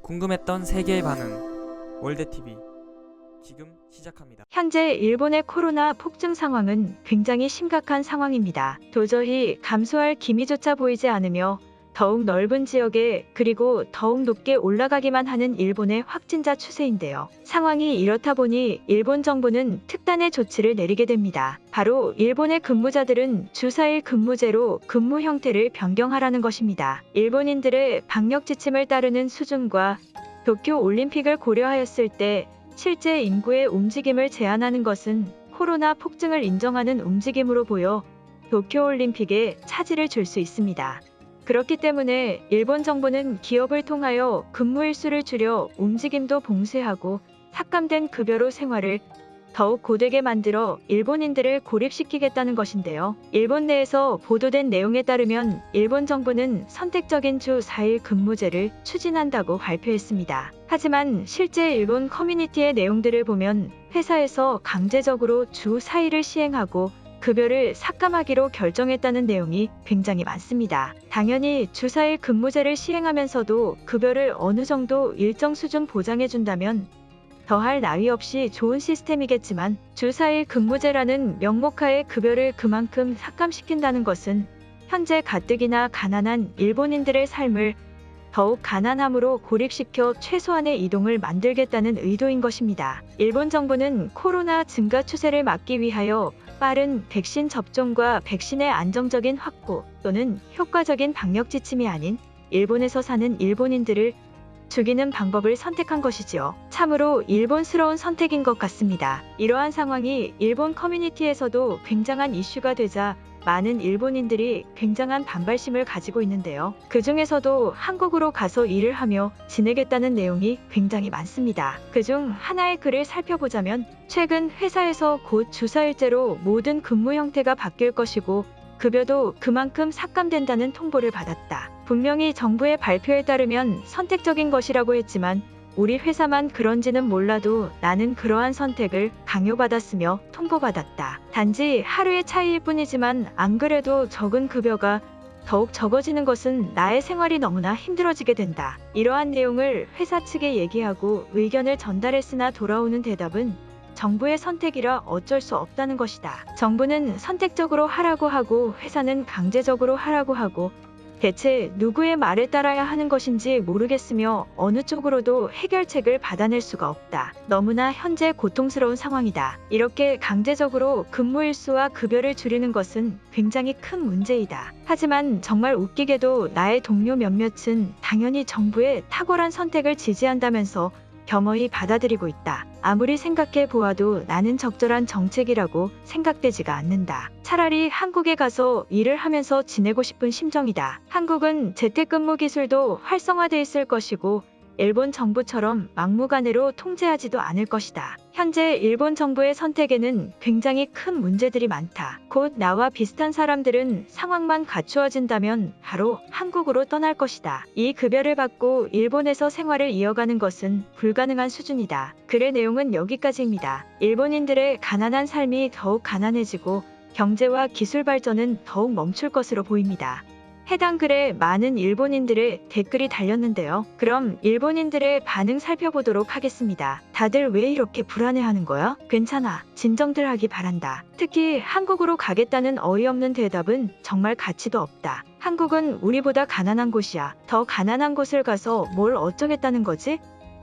궁금했던 세계의 반응 월드TV 지금 시작합니다. 현재 일본의 코로나 폭증 상황은 굉장히 심각한 상황입니다. 도저히 감소할 기미조차 보이지 않으며 더욱 넓은 지역에 그리고 더욱 높게 올라가기만 하는 일본의 확진자 추세인데요. 상황이 이렇다 보니 일본 정부는 특단의 조치를 내리게 됩니다. 바로 일본의 근무자들은 주 4일 근무제로 근무 형태를 변경하라는 것입니다. 일본인들의 방역 지침을 따르는 수준과 도쿄 올림픽을 고려하였을 때 실제 인구의 움직임을 제한하는 것은 코로나 폭증을 인정하는 움직임으로 보여 도쿄올림픽에 차질을 줄 수 있습니다. 그렇기 때문에 일본 정부는 기업을 통하여 근무 일수를 줄여 움직임도 봉쇄하고 삭감된 급여로 생활을 더욱 고되게 만들어 일본인들을 고립시키겠다는 것인데요. 일본 내에서 보도된 내용에 따르면 일본 정부는 선택적인 주 4일 근무제를 추진한다고 발표했습니다. 하지만 실제 일본 커뮤니티의 내용들을 보면 회사에서 강제적으로 주 4일을 시행하고 급여를 삭감하기로 결정했다는 내용이 굉장히 많습니다. 당연히 주 4일 근무제를 시행하면서도 급여를 어느 정도 일정 수준 보장해준다면 더할 나위 없이 좋은 시스템이겠지만 주 4일 근무제라는 명목하에 급여를 그만큼 삭감시킨다는 것은 현재 가뜩이나 가난한 일본인들의 삶을 더욱 가난함으로 고립시켜 최소한의 이동을 만들겠다는 의도인 것입니다. 일본 정부는 코로나 증가 추세를 막기 위하여 빠른 백신 접종과 백신의 안정적인 확보 또는 효과적인 방역 지침이 아닌 일본에서 사는 일본인들을 죽이는 방법을 선택한 것이지요. 참으로 일본스러운 선택인 것 같습니다. 이러한 상황이 일본 커뮤니티에서도 굉장한 이슈가 되자 많은 일본인들이 굉장한 반발심을 가지고 있는데요. 그 중에서도 한국으로 가서 일을 하며 지내겠다는 내용이 굉장히 많습니다. 그중 하나의 글을 살펴보자면 최근 회사에서 곧 주 4일제로 모든 근무 형태가 바뀔 것이고 급여도 그만큼 삭감된다는 통보를 받았다. 분명히 정부의 발표에 따르면 선택적인 것이라고 했지만 우리 회사만 그런지는 몰라도 나는 그러한 선택을 강요받았으며 통보받았다. 단지 하루의 차이일 뿐이지만 안 그래도 적은 급여가 더욱 적어지는 것은 나의 생활이 너무나 힘들어지게 된다. 이러한 내용을 회사 측에 얘기하고 의견을 전달했으나 돌아오는 대답은 정부의 선택이라 어쩔 수 없다는 것이다. 정부는 선택적으로 하라고 하고 회사는 강제적으로 하라고 하고 대체 누구의 말에 따라야 하는 것인지 모르겠으며 어느 쪽으로도 해결책을 받아낼 수가 없다. 너무나 현재 고통스러운 상황이다. 이렇게 강제적으로 근무 일수와 급여를 줄이는 것은 굉장히 큰 문제이다. 하지만 정말 웃기게도 나의 동료 몇몇은 당연히 정부의 탁월한 선택을 지지한다면서 겸허히 받아들이고 있다. 아무리 생각해 보아도 나는 적절한 정책이라고 생각되지가 않는다. 차라리 한국에 가서 일을 하면서 지내고 싶은 심정이다. 한국은 재택근무 기술도 활성화돼 있을 것이고 일본 정부처럼 막무가내로 통제하지도 않을 것이다. 현재 일본 정부의 선택에는 굉장히 큰 문제들이 많다. 곧 나와 비슷한 사람들은 상황만 갖추어진다면 바로 한국으로 떠날 것이다. 이 급여를 받고 일본에서 생활을 이어가는 것은 불가능한 수준이다. 글의 내용은 여기까지입니다. 일본인들의 가난한 삶이 더욱 가난해지고 경제와 기술 발전은 더욱 멈출 것으로 보입니다. 해당 글에 많은 일본인들의 댓글이 달렸는데요. 그럼 일본인들의 반응 살펴보도록 하겠습니다. 다들 왜 이렇게 불안해하는 거야? 괜찮아. 진정들 하기 바란다. 특히 한국으로 가겠다는 어이없는 대답은 정말 가치도 없다. 한국은 우리보다 가난한 곳이야. 더 가난한 곳을 가서 뭘 어쩌겠다는 거지?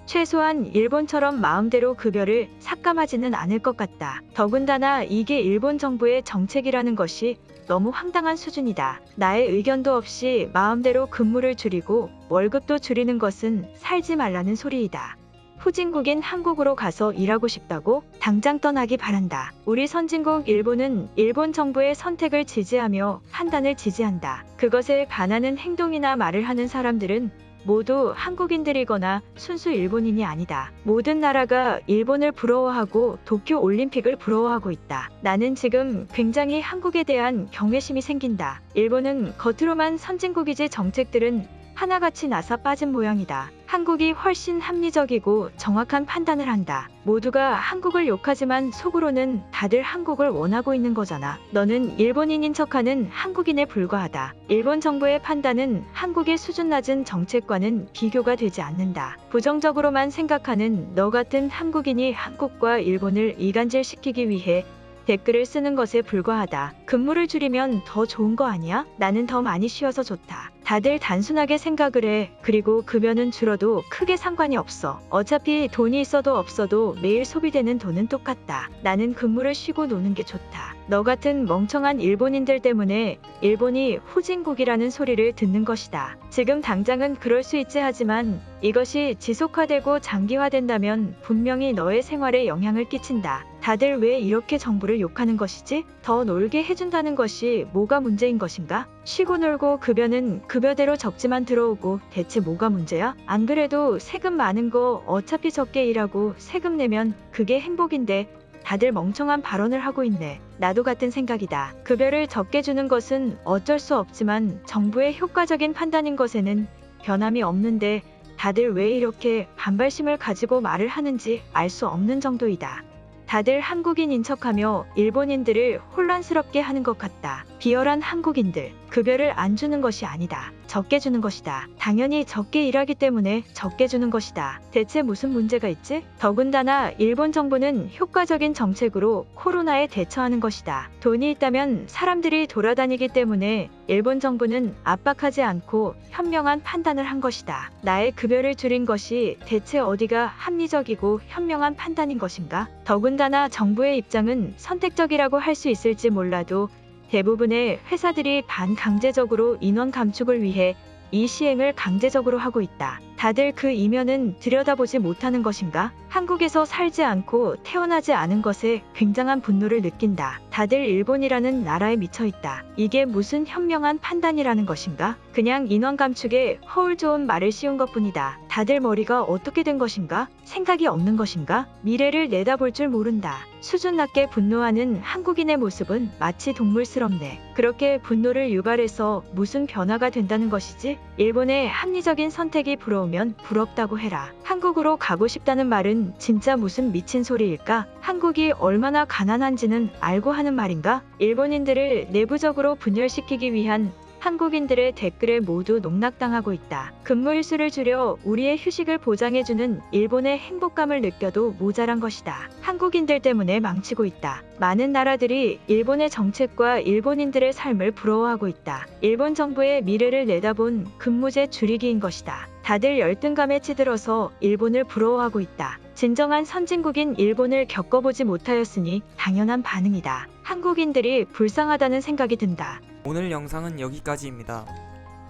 최소한 일본처럼 마음대로 급여를 삭감하지는 않을 것 같다. 더군다나 이게 일본 정부의 정책이라는 것이 너무 황당한 수준이다. 나의 의견도 없이 마음대로 근무를 줄이고 월급도 줄이는 것은 살지 말라는 소리이다. 후진국인 한국으로 가서 일하고 싶다고? 당장 떠나기 바란다. 우리 선진국 일본은 일본 정부의 선택을 지지하며 판단을 지지한다. 그것에 반하는 행동이나 말을 하는 사람들은 모두 한국인들이거나 순수 일본인이 아니다. 모든 나라가 일본을 부러워하고 도쿄 올림픽을 부러워하고 있다. 나는 지금 굉장히 한국에 대한 경외심이 생긴다. 일본은 겉으로만 선진국이지 정책들은 하나같이 나사 빠진 모양이다. 한국이 훨씬 합리적이고 정확한 판단을 한다. 모두가 한국을 욕하지만 속으로는 다들 한국을 원하고 있는 거잖아. 너는 일본인인 척하는 한국인에 불과하다. 일본 정부의 판단은 한국의 수준 낮은 정책과는 비교가 되지 않는다. 부정적으로만 생각하는 너 같은 한국인이 한국과 일본을 이간질시키기 위해 댓글을 쓰는 것에 불과하다. 근무를 줄이면 더 좋은 거 아니야? 나는 더 많이 쉬어서 좋다. 다들 단순하게 생각을 해. 그리고 급여는 줄어도 크게 상관이 없어. 어차피 돈이 있어도 없어도 매일 소비되는 돈은 똑같다. 나는 근무를 쉬고 노는 게 좋다. 너 같은 멍청한 일본인들 때문에 일본이 후진국이라는 소리를 듣는 것이다. 지금 당장은 그럴 수 있지 하지만 이것이 지속화되고 장기화된다면 분명히 너의 생활에 영향을 끼친다. 다들 왜 이렇게 정부를 욕하는 것이지? 더 놀게 해준다는 것이 뭐가 문제인 것인가? 쉬고 놀고 급여는 급여대로 적지만 들어오고 대체 뭐가 문제야? 안 그래도 세금 많은 거 어차피 적게 일하고 세금 내면 그게 행복인데 다들 멍청한 발언을 하고 있네. 나도 같은 생각이다. 급여를 적게 주는 것은 어쩔 수 없지만 정부의 효과적인 판단인 것에는 변함이 없는데 다들 왜 이렇게 반발심을 가지고 말을 하는지 알 수 없는 정도이다. 다들 한국인인 척하며 일본인들을 혼란스럽게 하는 것 같다. 비열한 한국인들, 급여를 안 주는 것이 아니다. 적게 주는 것이다. 당연히 적게 일하기 때문에 적게 주는 것이다. 대체 무슨 문제가 있지? 더군다나 일본 정부는 효과적인 정책으로 코로나에 대처하는 것이다. 돈이 있다면 사람들이 돌아다니기 때문에 일본 정부는 압박하지 않고 현명한 판단을 한 것이다. 나의 급여를 줄인 것이 대체 어디가 합리적이고 현명한 판단인 것인가? 더군다나 정부의 입장은 선택적이라고 할 수 있을지 몰라도 대부분의 회사들이 반강제적으로 인원 감축을 위해 이 시행을 강제적으로 하고 있다. 다들 그 이면은 들여다보지 못하는 것인가? 한국에서 살지 않고 태어나지 않은 것에 굉장한 분노를 느낀다. 다들 일본이라는 나라에 미쳐 있다. 이게 무슨 현명한 판단이라는 것인가? 그냥 인원 감축에 허울 좋은 말을 씌운 것뿐이다. 다들 머리가 어떻게 된 것인가? 생각이 없는 것인가? 미래를 내다볼 줄 모른다. 수준 낮게 분노하는 한국인의 모습은 마치 동물스럽네. 그렇게 분노를 유발해서 무슨 변화가 된다는 것이지? 일본의 합리적인 선택이 부러우면 부럽다고 해라. 한국으로 가고 싶다는 말은 진짜 무슨 미친 소리일까? 한국이 얼마나 가난한지는 알고 하는 말인가? 일본인들을 내부적으로 분열시키기 위한 한국인들의 댓글에 모두 농락당하고 있다. 근무 일수를 줄여 우리의 휴식을 보장해주는 일본의 행복감을 느껴도 모자란 것이다. 한국인들 때문에 망치고 있다. 많은 나라들이 일본의 정책과 일본인들의 삶을 부러워하고 있다. 일본 정부의 미래를 내다본 근무제 줄이기인 것이다. 다들 열등감에 치들어서 일본을 부러워하고 있다. 진정한 선진국인 일본을 겪어보지 못하였으니 당연한 반응이다. 한국인들이 불쌍하다는 생각이 든다. 오늘 영상은 여기까지입니다.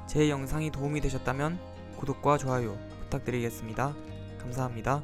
제 영상이 도움이 되셨다면 구독과 좋아요 부탁드리겠습니다. 감사합니다.